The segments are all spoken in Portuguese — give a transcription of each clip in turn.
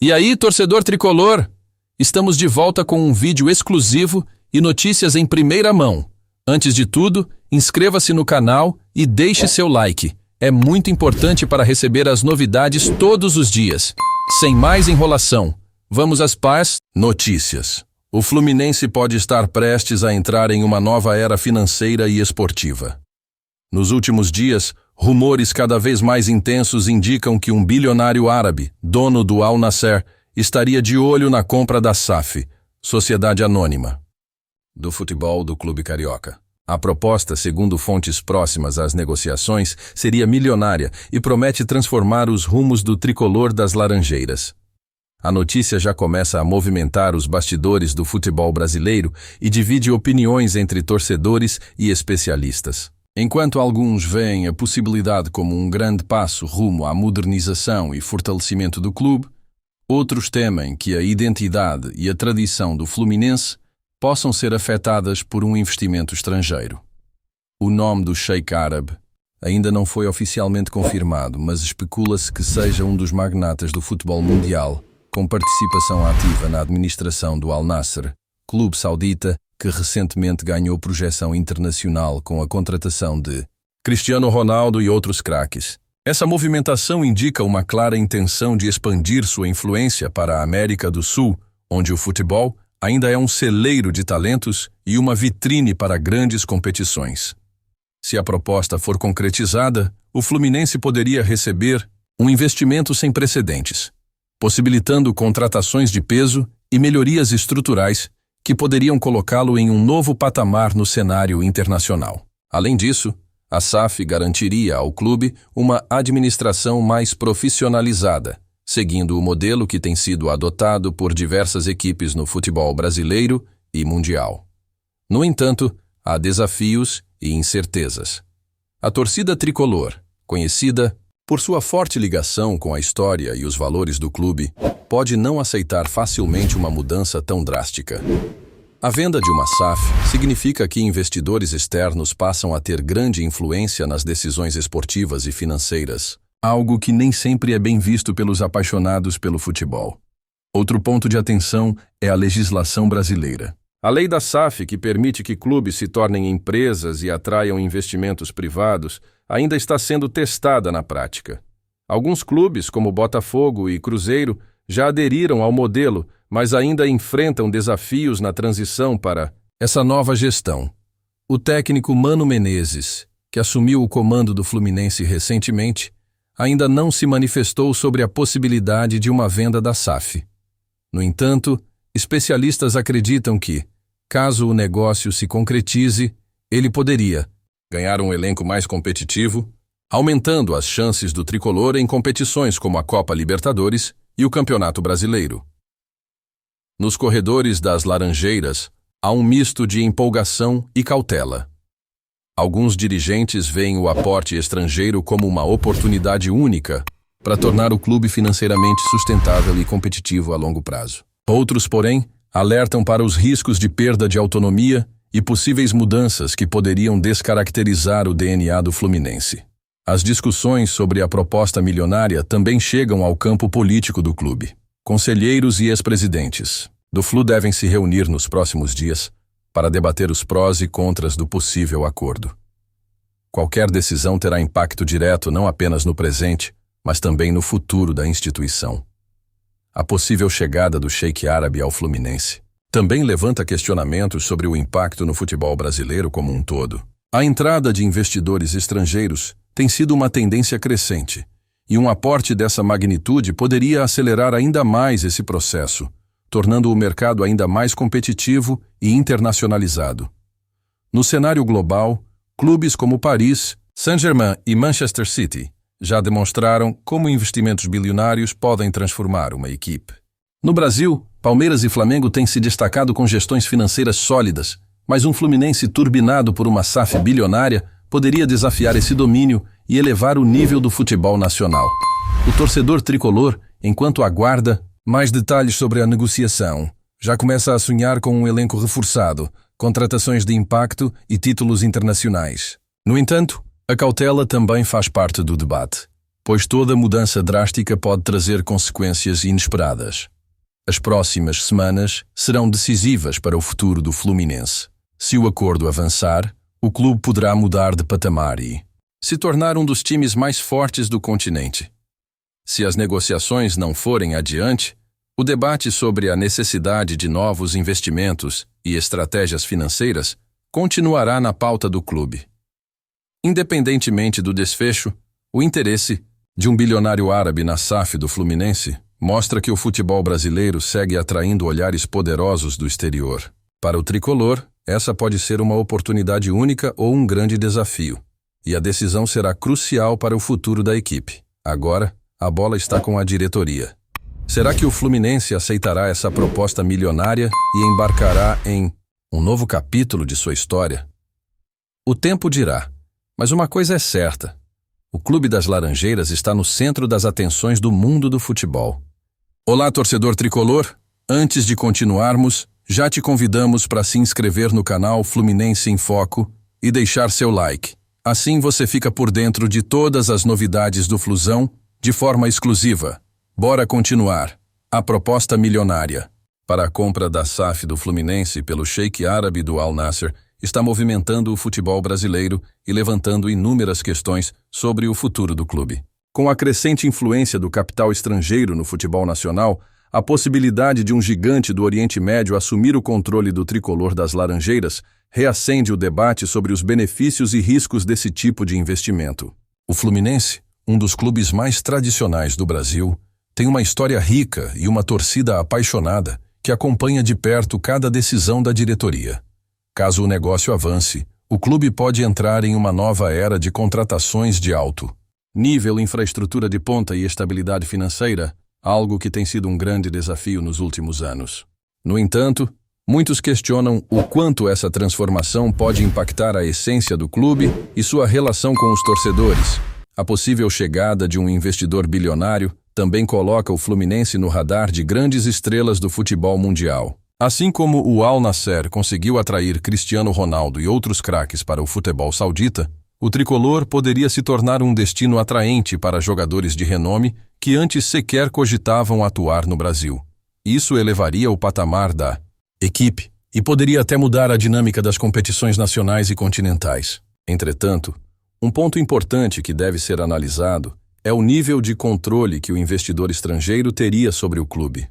E aí, torcedor tricolor? Estamos de volta com um vídeo exclusivo e notícias em primeira mão. Antes de tudo, inscreva-se no canal e deixe seu like. É muito importante para receber as novidades todos os dias. Sem mais enrolação, vamos às notícias. O Fluminense pode estar prestes a entrar em uma nova era financeira e esportiva. Nos últimos dias, rumores cada vez mais intensos indicam que um bilionário árabe, dono do Al Nassr, estaria de olho na compra da SAF, Sociedade Anônima, do futebol do clube carioca. A proposta, segundo fontes próximas às negociações, seria milionária e promete transformar os rumos do tricolor das Laranjeiras. A notícia já começa a movimentar os bastidores do futebol brasileiro e divide opiniões entre torcedores e especialistas. Enquanto alguns veem a possibilidade como um grande passo rumo à modernização e fortalecimento do clube, outros temem que a identidade e a tradição do Fluminense possam ser afetadas por um investimento estrangeiro. O nome do Sheik árabe ainda não foi oficialmente confirmado, mas especula-se que seja um dos magnatas do futebol mundial, com participação ativa na administração do Al Nassr, clube saudita que recentemente ganhou projeção internacional com a contratação de Cristiano Ronaldo e outros craques. Essa movimentação indica uma clara intenção de expandir sua influência para a América do Sul, onde o futebol ainda é um celeiro de talentos e uma vitrine para grandes competições. Se a proposta for concretizada, o Fluminense poderia receber um investimento sem precedentes, possibilitando contratações de peso e melhorias estruturais que poderiam colocá-lo em um novo patamar no cenário internacional. Além disso, a SAF garantiria ao clube uma administração mais profissionalizada, seguindo o modelo que tem sido adotado por diversas equipes no futebol brasileiro e mundial. No entanto, há desafios e incertezas. A torcida tricolor, conhecida por sua forte ligação com a história e os valores do clube, pode não aceitar facilmente uma mudança tão drástica. A venda de uma SAF significa que investidores externos passam a ter grande influência nas decisões esportivas e financeiras, algo que nem sempre é bem visto pelos apaixonados pelo futebol. Outro ponto de atenção é a legislação brasileira. A lei da SAF, que permite que clubes se tornem empresas e atraiam investimentos privados, ainda está sendo testada na prática. Alguns clubes, como Botafogo e Cruzeiro, já aderiram ao modelo, mas ainda enfrentam desafios na transição para essa nova gestão. O técnico Mano Menezes, que assumiu o comando do Fluminense recentemente, ainda não se manifestou sobre a possibilidade de uma venda da SAF. No entanto, especialistas acreditam que, caso o negócio se concretize, ele poderia ganhar um elenco mais competitivo, aumentando as chances do tricolor em competições como a Copa Libertadores e o Campeonato Brasileiro. Nos corredores das Laranjeiras, há um misto de empolgação e cautela. Alguns dirigentes veem o aporte estrangeiro como uma oportunidade única para tornar o clube financeiramente sustentável e competitivo a longo prazo. Outros, porém, alertam para os riscos de perda de autonomia e possíveis mudanças que poderiam descaracterizar o DNA do Fluminense. As discussões sobre a proposta milionária também chegam ao campo político do clube. Conselheiros e ex-presidentes do Flu devem se reunir nos próximos dias para debater os prós e contras do possível acordo. Qualquer decisão terá impacto direto não apenas no presente, mas também no futuro da instituição. A possível chegada do Sheik árabe ao Fluminense também levanta questionamentos sobre o impacto no futebol brasileiro como um todo. A entrada de investidores estrangeiros tem sido uma tendência crescente, e um aporte dessa magnitude poderia acelerar ainda mais esse processo, tornando o mercado ainda mais competitivo e internacionalizado. No cenário global, clubes como Paris, Saint-Germain e Manchester City já demonstraram como investimentos bilionários podem transformar uma equipe. No Brasil, Palmeiras e Flamengo têm se destacado com gestões financeiras sólidas, mas um Fluminense turbinado por uma SAF bilionária poderia desafiar esse domínio e elevar o nível do futebol nacional. O torcedor tricolor, enquanto aguarda mais detalhes sobre a negociação, já começa a sonhar com um elenco reforçado, contratações de impacto e títulos internacionais. No entanto, a cautela também faz parte do debate. pois toda mudança drástica pode trazer consequências inesperadas. As próximas semanas serão decisivas para o futuro do Fluminense. Se o acordo avançar, o clube poderá mudar de patamar e se tornar um dos times mais fortes do continente. Se as negociações não forem adiante, o debate sobre a necessidade de novos investimentos e estratégias financeiras continuará na pauta do clube. Independentemente do desfecho, o interesse de um bilionário árabe na SAF do Fluminense mostra que o futebol brasileiro segue atraindo olhares poderosos do exterior. Para o tricolor, essa pode ser uma oportunidade única ou um grande desafio, e a decisão será crucial para o futuro da equipe. Agora, a bola está com a diretoria. Será que o Fluminense aceitará essa proposta milionária e embarcará em um novo capítulo de sua história? O tempo dirá, mas uma coisa é certa: o Clube das Laranjeiras está no centro das atenções do mundo do futebol. Olá, torcedor tricolor! Antes de continuarmos, já te convidamos para se inscrever no canal Fluminense em Foco e deixar seu like. Assim você fica por dentro de todas as novidades do Flusão de forma exclusiva. Bora continuar. A proposta milionária para a compra da SAF do Fluminense pelo Sheik árabe do Al Nassr está movimentando o futebol brasileiro e levantando inúmeras questões sobre o futuro do clube. Com a crescente influência do capital estrangeiro no futebol nacional, a possibilidade de um gigante do Oriente Médio assumir o controle do tricolor das Laranjeiras reacende o debate sobre os benefícios e riscos desse tipo de investimento. O Fluminense, um dos clubes mais tradicionais do Brasil, tem uma história rica e uma torcida apaixonada que acompanha de perto cada decisão da diretoria. Caso o negócio avance, o clube pode entrar em uma nova era de contratações de alto nível, infraestrutura de ponta e estabilidade financeira, algo que tem sido um grande desafio nos últimos anos. No entanto, muitos questionam o quanto essa transformação pode impactar a essência do clube e sua relação com os torcedores. A possível chegada de um investidor bilionário também coloca o Fluminense no radar de grandes estrelas do futebol mundial. Assim como o Al Nassr conseguiu atrair Cristiano Ronaldo e outros craques para o futebol saudita, o tricolor poderia se tornar um destino atraente para jogadores de renome que antes sequer cogitavam atuar no Brasil. Isso elevaria o patamar da equipe e poderia até mudar a dinâmica das competições nacionais e continentais. Entretanto, um ponto importante que deve ser analisado é o nível de controle que o investidor estrangeiro teria sobre o clube.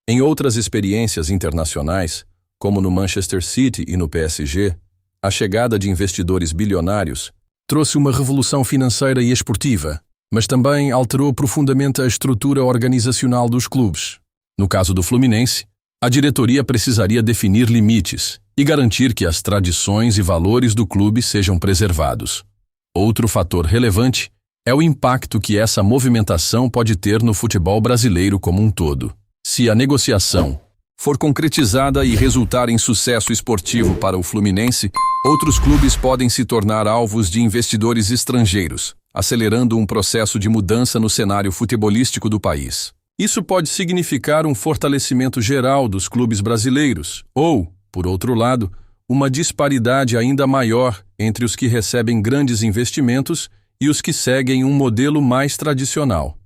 Em outras experiências internacionais, como no Manchester City e no PSG, a chegada de investidores bilionários trouxe uma revolução financeira e esportiva, mas também alterou profundamente a estrutura organizacional dos clubes. No caso do Fluminense, a diretoria precisaria definir limites e garantir que as tradições e valores do clube sejam preservados. Outro fator relevante é o impacto que essa movimentação pode ter no futebol brasileiro como um todo. Se a negociação for concretizada e resultar em sucesso esportivo para o Fluminense, outros clubes podem se tornar alvos de investidores estrangeiros, acelerando um processo de mudança no cenário futebolístico do país. Isso pode significar um fortalecimento geral dos clubes brasileiros, ou, por outro lado, uma disparidade ainda maior entre os que recebem grandes investimentos e os que seguem um modelo mais tradicional.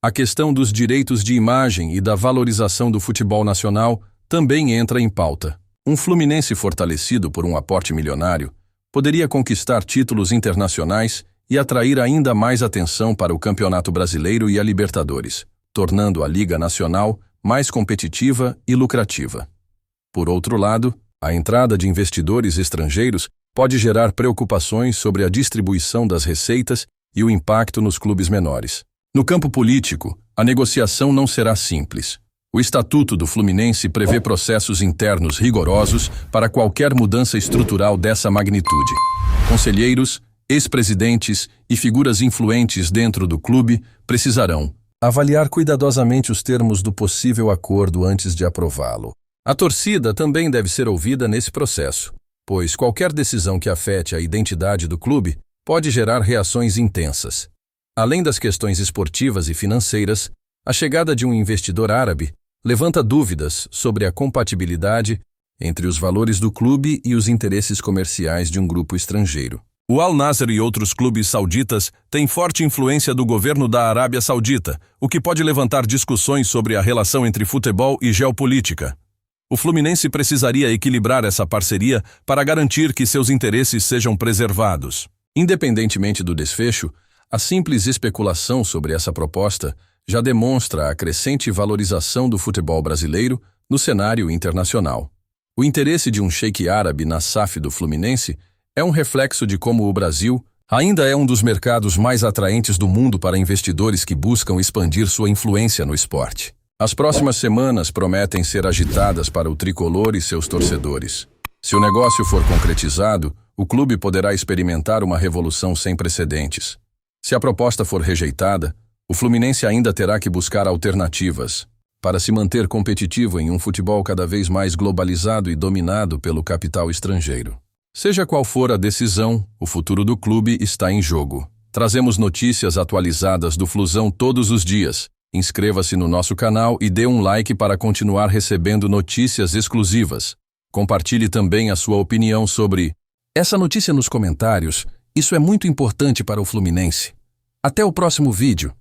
A questão dos direitos de imagem e da valorização do futebol nacional também entra em pauta. Um Fluminense fortalecido por um aporte milionário poderia conquistar títulos internacionais e atrair ainda mais atenção para o Campeonato Brasileiro e a Libertadores, tornando a Liga Nacional mais competitiva e lucrativa. Por outro lado, a entrada de investidores estrangeiros pode gerar preocupações sobre a distribuição das receitas e o impacto nos clubes menores. No campo político, a negociação não será simples. O Estatuto do Fluminense prevê processos internos rigorosos para qualquer mudança estrutural dessa magnitude. Conselheiros, ex-presidentes e figuras influentes dentro do clube precisarão avaliar cuidadosamente os termos do possível acordo antes de aprová-lo. A torcida também deve ser ouvida nesse processo, pois qualquer decisão que afete a identidade do clube pode gerar reações intensas. Além das questões esportivas e financeiras, a chegada de um investidor árabe levanta dúvidas sobre a compatibilidade entre os valores do clube e os interesses comerciais de um grupo estrangeiro. O Al Nassr e outros clubes sauditas têm forte influência do governo da Arábia Saudita, o que pode levantar discussões sobre a relação entre futebol e geopolítica. O Fluminense precisaria equilibrar essa parceria para garantir que seus interesses sejam preservados. Independentemente do desfecho, a simples especulação sobre essa proposta já demonstra a crescente valorização do futebol brasileiro no cenário internacional. O interesse de um sheik árabe na SAF do Fluminense é um reflexo de como o Brasil ainda é um dos mercados mais atraentes do mundo para investidores que buscam expandir sua influência no esporte. As próximas semanas prometem ser agitadas para o tricolor e seus torcedores. Se o negócio for concretizado, o clube poderá experimentar uma revolução sem precedentes. Se a proposta for rejeitada, o Fluminense ainda terá que buscar alternativas para se manter competitivo em um futebol cada vez mais globalizado e dominado pelo capital estrangeiro. Seja qual for a decisão, o futuro do clube está em jogo. Trazemos notícias atualizadas do Flusão todos os dias. Inscreva-se no nosso canal e dê um like para continuar recebendo notícias exclusivas. Compartilhe também a sua opinião sobre essa notícia nos comentários. Isso é muito importante para o Fluminense. Até o próximo vídeo.